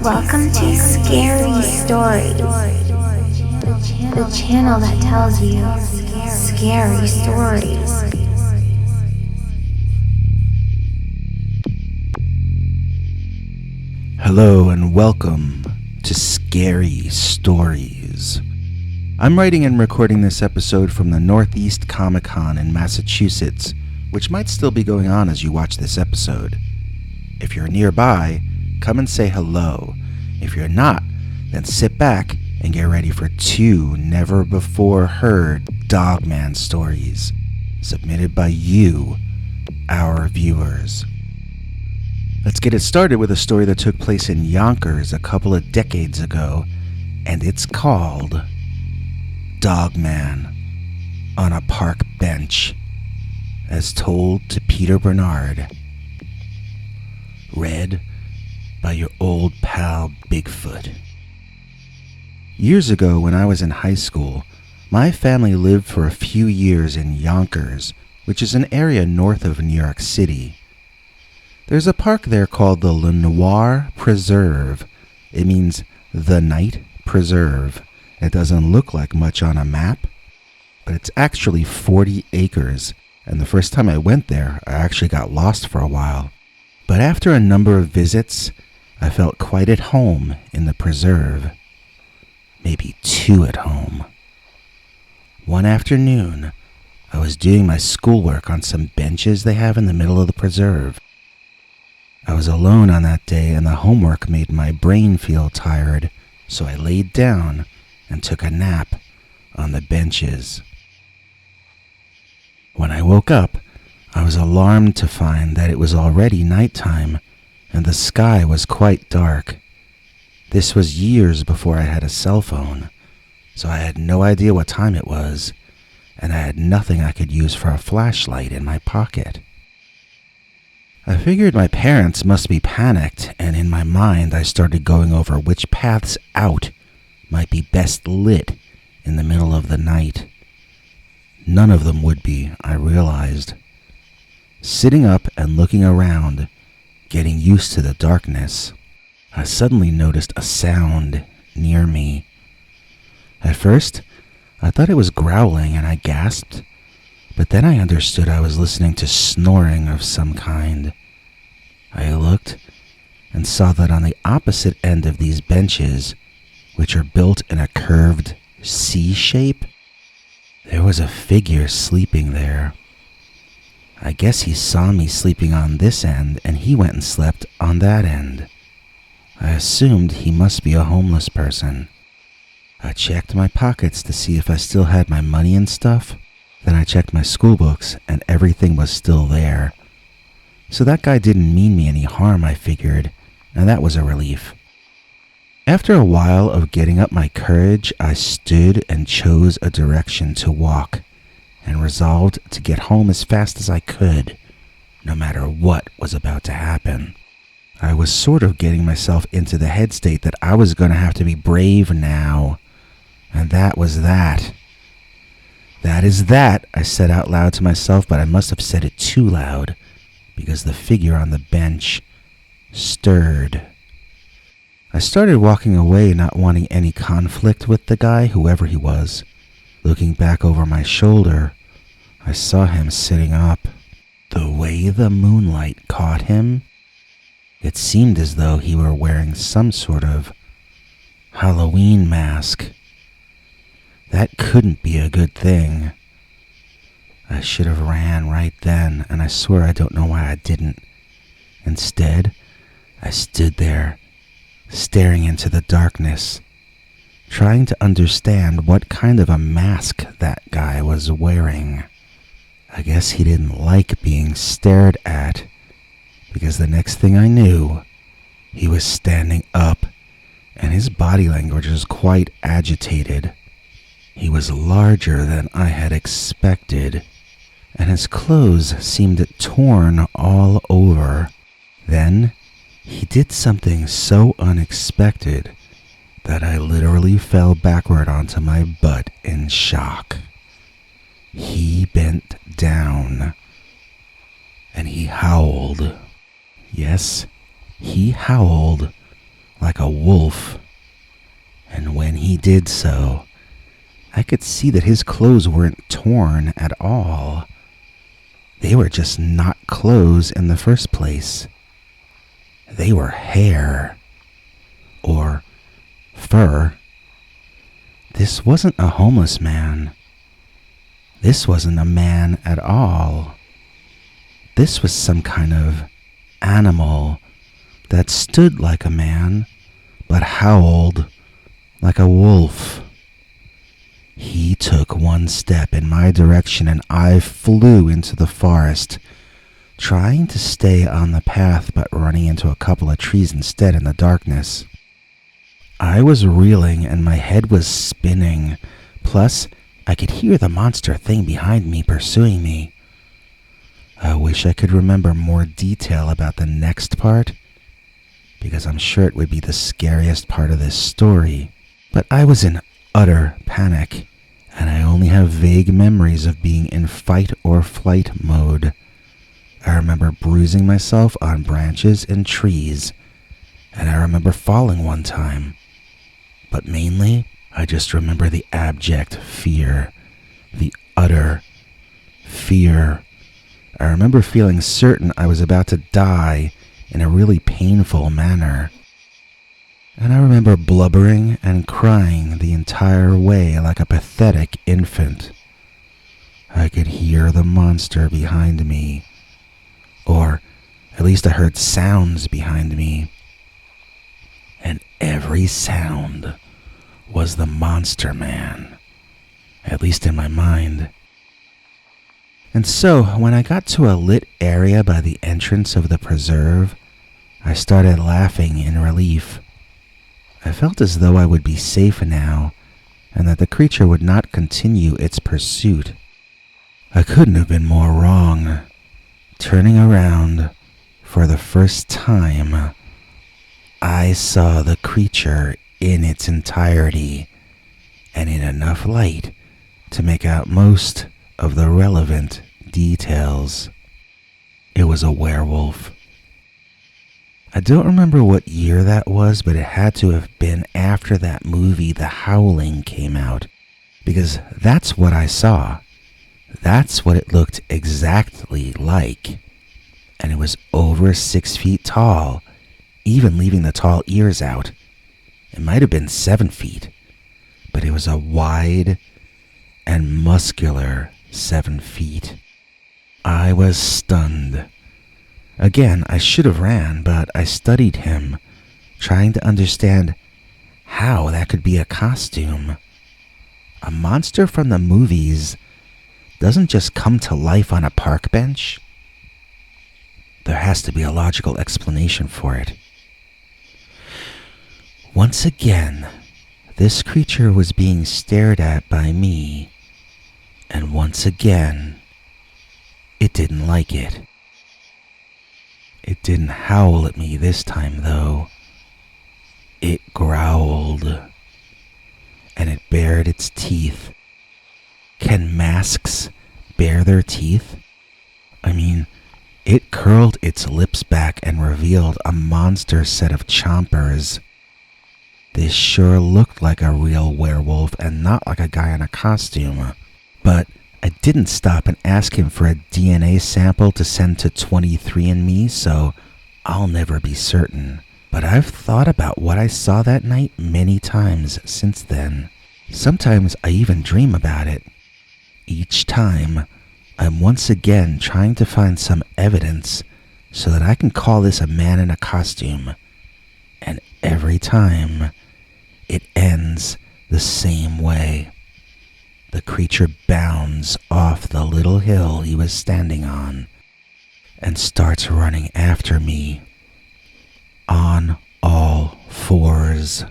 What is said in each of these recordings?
Welcome to Scary Stories, the channel that tells you scary stories. Hello and welcome to Scary Stories. I'm writing and recording this episode from the Northeast Comic-Con in Massachusetts, which might still be going on as you watch this episode. If you're nearby, come and say hello. If you're not, then sit back and get ready for two never-before-heard Dogman stories, submitted by you, our viewers. Let's get it started with a story that took place in Yonkers a couple of decades ago, and it's called Dogman on a Park Bench, as told to Peter Bernard. Read by your old pal Bigfoot. Years ago, when I was in high school, my family lived for a few years in Yonkers, which is an area north of New York City. There's a park there called the Lenoir Preserve. It means the Night Preserve. It doesn't look like much on a map, but it's actually 40 acres, and the first time I went there, I actually got lost for a while. But after a number of visits, I felt quite at home in the preserve. Maybe too at home. One afternoon, I was doing my schoolwork on some benches they have in the middle of the preserve. I was alone on that day, and the homework made my brain feel tired, so I laid down and took a nap on the benches. When I woke up, I was alarmed to find that it was already nighttime, and the sky was quite dark. This was years before I had a cell phone, so I had no idea what time it was, and I had nothing I could use for a flashlight in my pocket. I figured my parents must be panicked, and in my mind I started going over which paths out might be best lit in the middle of the night. None of them would be, I realized. Sitting up and looking around, getting used to the darkness, I suddenly noticed a sound near me. At first, I thought it was growling and I gasped, but then I understood I was listening to snoring of some kind. I looked and saw that on the opposite end of these benches, which are built in a curved C shape, there was a figure sleeping there. I guess he saw me sleeping on this end, and he went and slept on that end. I assumed he must be a homeless person. I checked my pockets to see if I still had my money and stuff. Then I checked my school books, and everything was still there. So that guy didn't mean me any harm, I figured, and that was a relief. After a while of getting up my courage, I stood and chose a direction to walk, and resolved to get home as fast as I could, no matter what was about to happen. I was sort of getting myself into the head state that I was going to have to be brave now, and that was that. That is that, I said out loud to myself, but I must have said it too loud, because the figure on the bench stirred. I started walking away, not wanting any conflict with the guy, whoever he was. Looking back over my shoulder, I saw him sitting up. The way the moonlight caught him, it seemed as though he were wearing some sort of Halloween mask. That couldn't be a good thing. I should have ran right then, and I swear I don't know why I didn't. Instead, I stood there, staring into the darkness, trying to understand what kind of a mask that guy was wearing. I guess he didn't like being stared at, because the next thing I knew, he was standing up, and his body language was quite agitated. He was larger than I had expected, and his clothes seemed torn all over. Then, he did something so unexpected that I literally fell backward onto my butt in shock. He bent down, and he howled. Yes, he howled like a wolf. And when he did so, I could see that his clothes weren't torn at all. They were just not clothes in the first place. They were hair. Or fur. This wasn't a homeless man. This wasn't a man at all. This was some kind of animal that stood like a man, but howled like a wolf. He took one step in my direction and I flew into the forest, trying to stay on the path but running into a couple of trees instead in the darkness. I was reeling and my head was spinning, plus I could hear the monster thing behind me pursuing me. I wish I could remember more detail about the next part, because I'm sure it would be the scariest part of this story. But I was in utter panic, and I only have vague memories of being in fight or flight mode. I remember bruising myself on branches and trees, and I remember falling one time. But mainly, I just remember the abject fear, the utter fear. I remember feeling certain I was about to die in a really painful manner. And I remember blubbering and crying the entire way like a pathetic infant. I could hear the monster behind me. Or at least I heard sounds behind me. And every sound was the monster man, at least in my mind. And so, when I got to a lit area by the entrance of the preserve, I started laughing in relief. I felt as though I would be safe now, and that the creature would not continue its pursuit. I couldn't have been more wrong. Turning around, for the first time, I saw the creature in its entirety, and in enough light to make out most of the relevant details. It was a werewolf. I don't remember what year that was, but it had to have been after that movie The Howling came out, because that's what I saw. That's what it looked exactly like. And it was over 6 feet tall, even leaving the tall ears out. It might have been 7 feet, but it was a wide and muscular 7 feet. I was stunned. Again, I should have ran, but I studied him, trying to understand how that could be a costume. A monster from the movies doesn't just come to life on a park bench. There has to be a logical explanation for it. Once again, this creature was being stared at by me, and once again, it didn't like it. It didn't howl at me this time, though. It growled, and it bared its teeth. Can masks bare their teeth? I mean, it curled its lips back and revealed a monster set of chompers. This sure looked like a real werewolf and not like a guy in a costume. But I didn't stop and ask him for a DNA sample to send to 23andMe, so I'll never be certain. But I've thought about what I saw that night many times since then. Sometimes I even dream about it. Each time, I'm once again trying to find some evidence so that I can call this a man in a costume. And every time, it ends the same way. The creature bounds off the little hill he was standing on and starts running after me on all fours.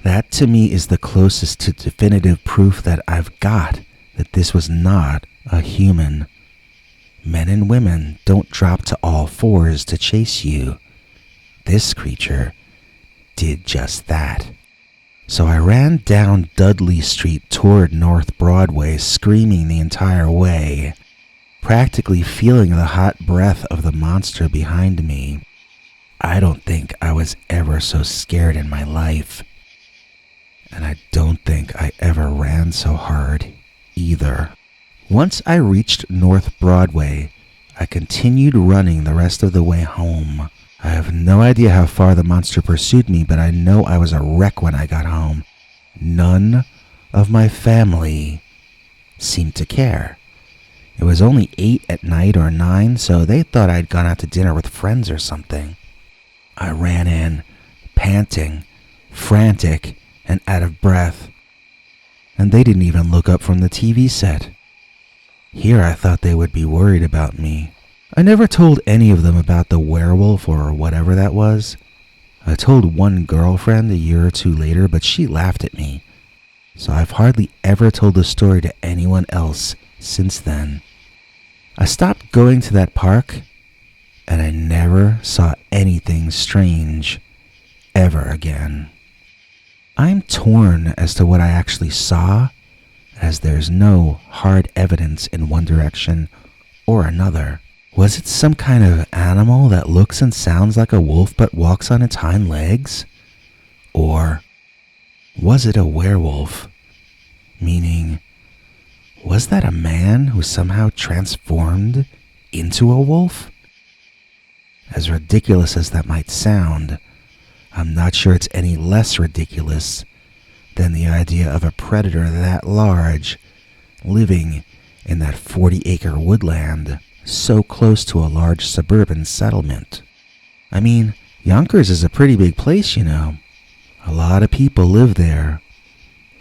That to me is the closest to definitive proof that I've got that this was not a human. Men and women don't drop to all fours to chase you. This creature did just that. So I ran down Dudley Street toward North Broadway, screaming the entire way, practically feeling the hot breath of the monster behind me. I don't think I was ever so scared in my life. And I don't think I ever ran so hard either. Once I reached North Broadway, I continued running the rest of the way home. I have no idea how far the monster pursued me, but I know I was a wreck when I got home. None of my family seemed to care. It was only 8 at night or 9, so they thought I'd gone out to dinner with friends or something. I ran in, panting, frantic, and out of breath. And they didn't even look up from the TV set. Here I thought they would be worried about me. I never told any of them about the werewolf or whatever that was. I told one girlfriend a year or two later, but she laughed at me. So I've hardly ever told the story to anyone else since then. I stopped going to that park, and I never saw anything strange ever again. I'm torn as to what I actually saw, as there's no hard evidence in one direction or another. Was it some kind of animal that looks and sounds like a wolf but walks on its hind legs? Or was it a werewolf? Meaning, was that a man who somehow transformed into a wolf? As ridiculous as that might sound, I'm not sure it's any less ridiculous than the idea of a predator that large living in that 40-acre woodland so close to a large suburban settlement. I mean, Yonkers is a pretty big place, you know. A lot of people live there.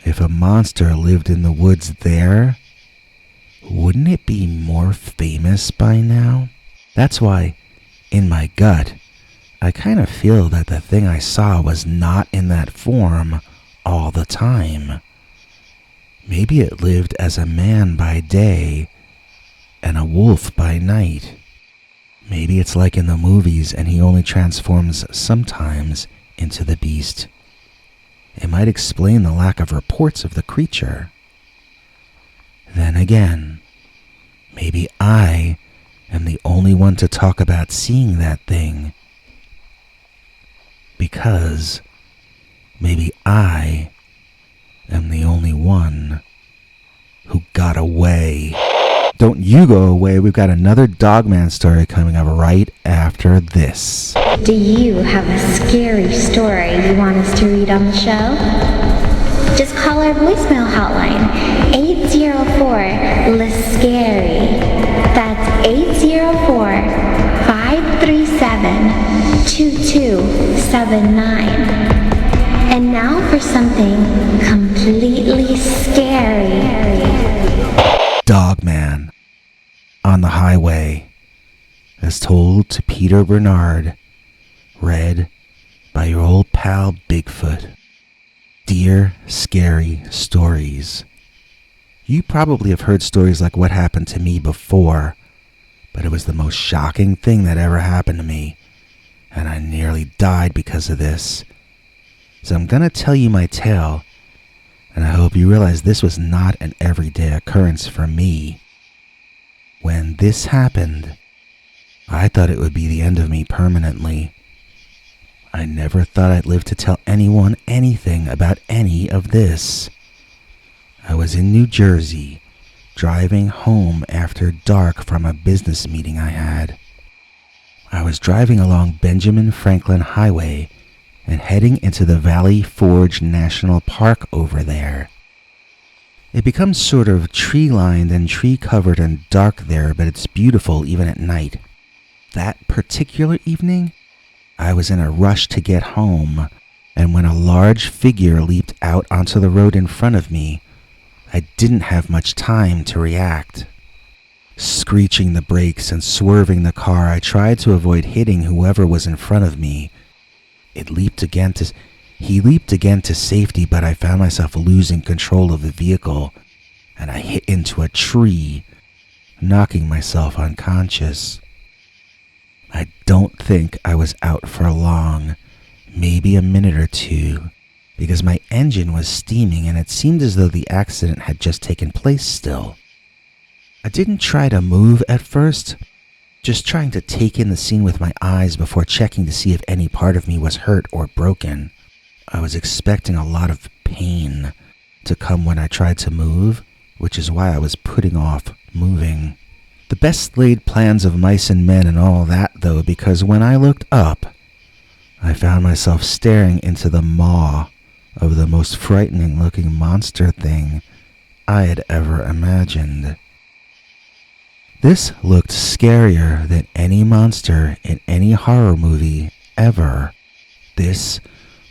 If a monster lived in the woods there, wouldn't it be more famous by now? That's why, in my gut, I kind of feel that the thing I saw was not in that form all the time. Maybe it lived as a man by day and a wolf by night. Maybe it's like in the movies and he only transforms sometimes into the beast. It might explain the lack of reports of the creature. Then again, maybe I am the only one to talk about seeing that thing. Because maybe I am the only one who got away. Don't you go away. We've got another Dogman story coming up right after this. Do you have a scary story you want us to read on the show? Just call our voicemail hotline, 804-LIST-SCARY. That's 804-537-2279. And now for something completely scary. Dogman on the Highway, as told to Peter Bernard, read by your old pal Bigfoot. Dear Scary Stories. You probably have heard stories like what happened to me before, but it was the most shocking thing that ever happened to me, and I nearly died because of this. So I'm gonna tell you my tale, and I hope you realize this was not an everyday occurrence for me. When this happened, I thought it would be the end of me permanently. I never thought I'd live to tell anyone anything about any of this. I was in New Jersey, driving home after dark from a business meeting I had. I was driving along Benjamin Franklin Highway and heading into the Valley Forge National Park over there. It becomes sort of tree-lined and tree-covered and dark there, but it's beautiful even at night. That particular evening, I was in a rush to get home, and when a large figure leaped out onto the road in front of me, I didn't have much time to react. Screeching the brakes and swerving the car, I tried to avoid hitting whoever was in front of me. He leaped again to safety, but I found myself losing control of the vehicle, and I hit into a tree, knocking myself unconscious. I don't think I was out for long, maybe a minute or two, because my engine was steaming and it seemed as though the accident had just taken place still. I didn't try to move at first, just trying to take in the scene with my eyes before checking to see if any part of me was hurt or broken. I was expecting a lot of pain to come when I tried to move, which is why I was putting off moving. The best laid plans of mice and men and all that, though, because when I looked up, I found myself staring into the maw of the most frightening looking monster thing I had ever imagined. This looked scarier than any monster in any horror movie ever. This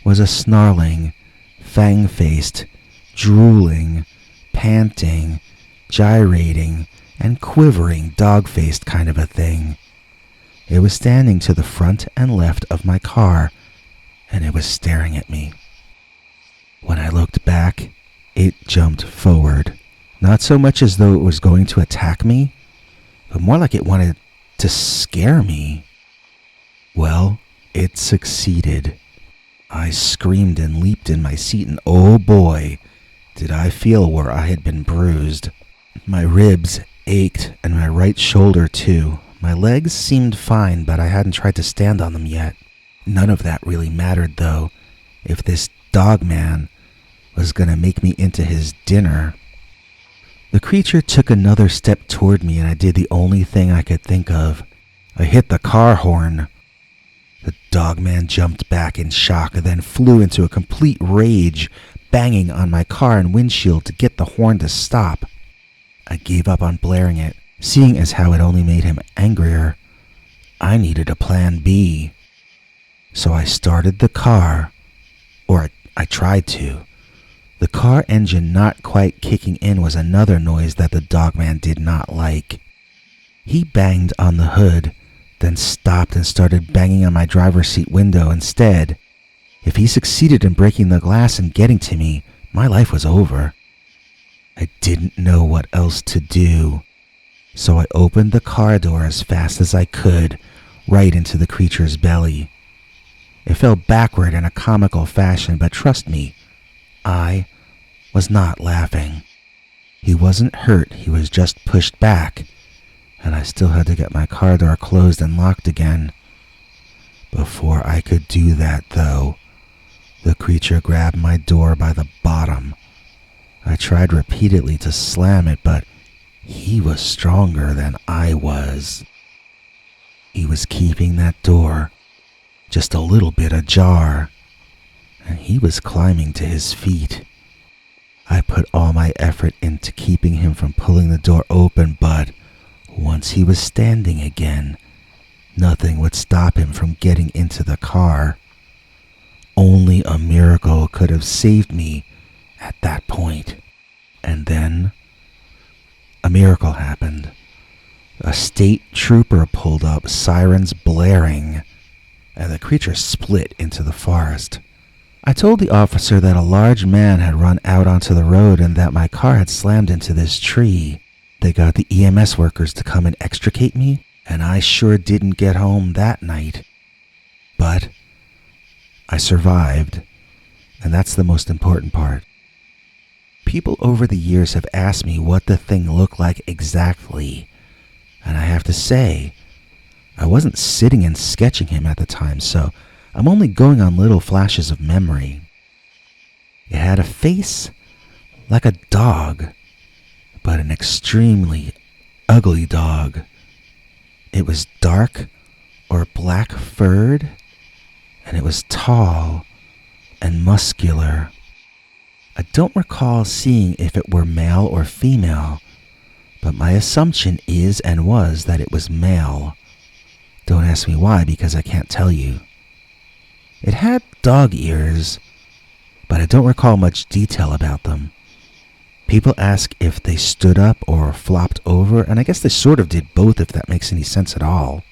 was a snarling, fang-faced, drooling, panting, gyrating, and quivering dog-faced kind of a thing. It was standing to the front and left of my car, and it was staring at me. When I looked back, it jumped forward, not so much as though it was going to attack me, but more like it wanted to scare me. Well, it succeeded. I screamed and leaped in my seat, and oh boy, did I feel where I had been bruised. My ribs ached, and my right shoulder too. My legs seemed fine, but I hadn't tried to stand on them yet. None of that really mattered, though, if this Dogman was going to make me into his dinner. The creature took another step toward me, and I did the only thing I could think of. I hit the car horn. The Dogman jumped back in shock and then flew into a complete rage, banging on my car and windshield to get the horn to stop. I gave up on blaring it, seeing as how it only made him angrier. I needed a plan B. So I started the car, or I tried to. The car engine not quite kicking in was another noise that the Dogman did not like. He banged on the hood, then stopped and started banging on my driver's seat window instead. If he succeeded in breaking the glass and getting to me, my life was over. I didn't know what else to do, so I opened the car door as fast as I could, right into the creature's belly. It fell backward in a comical fashion, but trust me, I was not laughing. He wasn't hurt, he was just pushed back, and I still had to get my car door closed and locked again. Before I could do that, though, the creature grabbed my door by the bottom. I tried repeatedly to slam it, but he was stronger than I was. He was keeping that door just a little bit ajar, and he was climbing to his feet. I put all my effort into keeping him from pulling the door open, but once he was standing again, nothing would stop him from getting into the car. Only a miracle could have saved me at that point. And then a miracle happened. A state trooper pulled up, sirens blaring, and the creature split into the forest. I told the officer that a large man had run out onto the road and that my car had slammed into this tree. They got the EMS workers to come and extricate me, and I sure didn't get home that night. But I survived, and that's the most important part. People over the years have asked me what the thing looked like exactly, and I have to say, I wasn't sitting and sketching him at the time, so I'm only going on little flashes of memory. It had a face like a dog, but an extremely ugly dog. It was dark or black furred, and it was tall and muscular. I don't recall seeing if it were male or female, but my assumption is and was that it was male. Don't ask me why, because I can't tell you. It had dog ears, but I don't recall much detail about them. People ask if they stood up or flopped over, and I guess they sort of did both, if that makes any sense at all.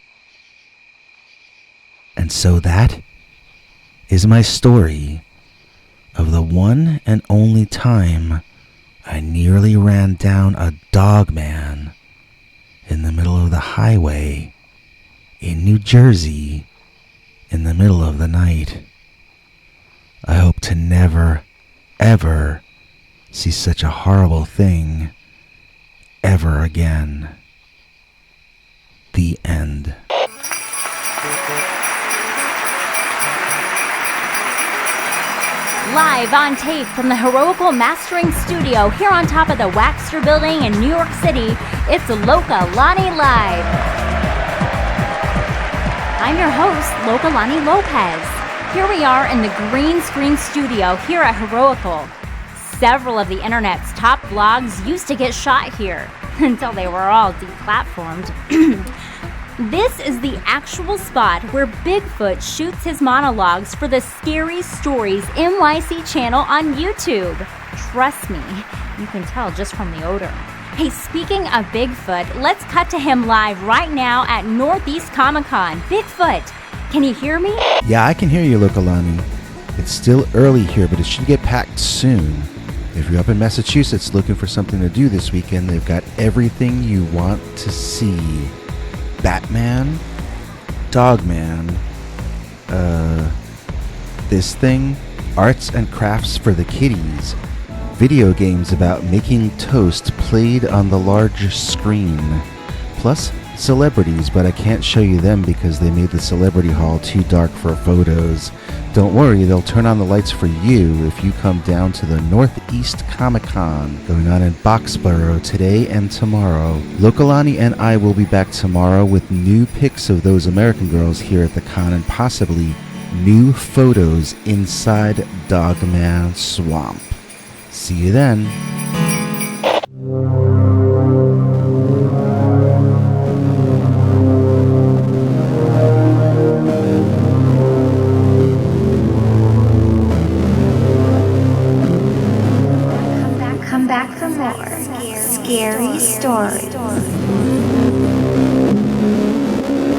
And so that is my story of the one and only time I nearly ran down a Dogman in the middle of the highway in New Jersey in the middle of the night. I hope to never, ever see such a horrible thing ever again. The end. Live on tape from the Heroical Mastering Studio here on top of the Waxter Building in New York City, it's Loca Lani Live. I'm your host, Loca Lani Lopez. Here we are in the green screen studio here at Heroical. Several of the internet's top blogs used to get shot here until they were all deplatformed. This is the actual spot where Bigfoot shoots his monologues for the Scary Stories NYC channel on YouTube. Trust me, you can tell just from the odor. Hey, speaking of Bigfoot, let's cut to him live right now at Northeast Comic-Con. Bigfoot, can you hear me? Yeah, I can hear you, Loca Lani. It's still early here, but it should get packed soon. If you're up in Massachusetts looking for something to do this weekend, they've got everything you want to see. Batman, Dogman, this thing, arts and crafts for the kiddies, video games about making toast played on the large screen, plus celebrities, but I can't show you them because they made the celebrity hall too dark for photos. Don't worry, they'll turn on the lights for you if you come down to the Northeast Comic-Con going on in Boxborough today and tomorrow. Loca Lani and I will be back tomorrow with new pics of those American girls here at the con and possibly new photos inside Dogman Swamp. See you then.